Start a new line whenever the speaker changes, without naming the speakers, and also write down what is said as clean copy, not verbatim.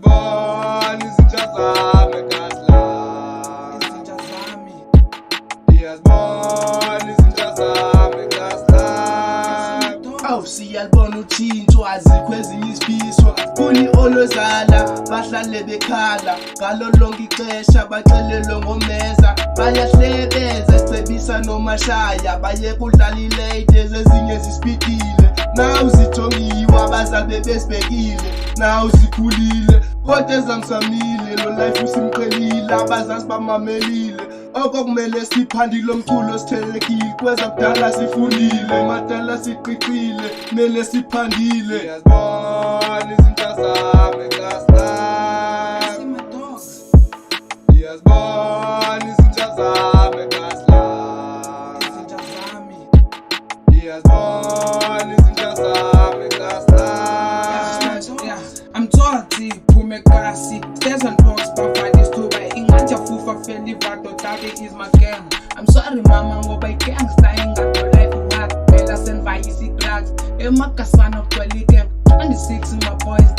Iyazibona izinja zami kasla,
izinja zami,
iyazibona izinja zami kasla.
awu siyalibona uthinto azikho ezinye izifiso kuni olozala bahlale bekhala ngalo lonke ixesha baxelelwe ngomeza bayahlebeza ecebisa nomashaya baye kudlala ilate ezinye zisipidile nawu zijongiwe abazali bebesibhekile nawu zikhulile kodwa ezamsamile lo life usimqhelile abazazi bamamelile okumele siphandile omculo sithelekile kweza kudala sifundile madala siqicile mele siphandile
Iyazibona izinja zami kasla, iyazibona izinja zami kasla, iyazibona izinja zami kasla.
I'm Toti, Pume Kasi, Stairs and Box, Papa is to buy Inganja Fufa Feli Vato, Tade is my gang. I'm sorry, Mama, go by gangs, dying at the life of heart, Bella send by easy clocks, Emma Kasana, 20 gang, 26 my boys,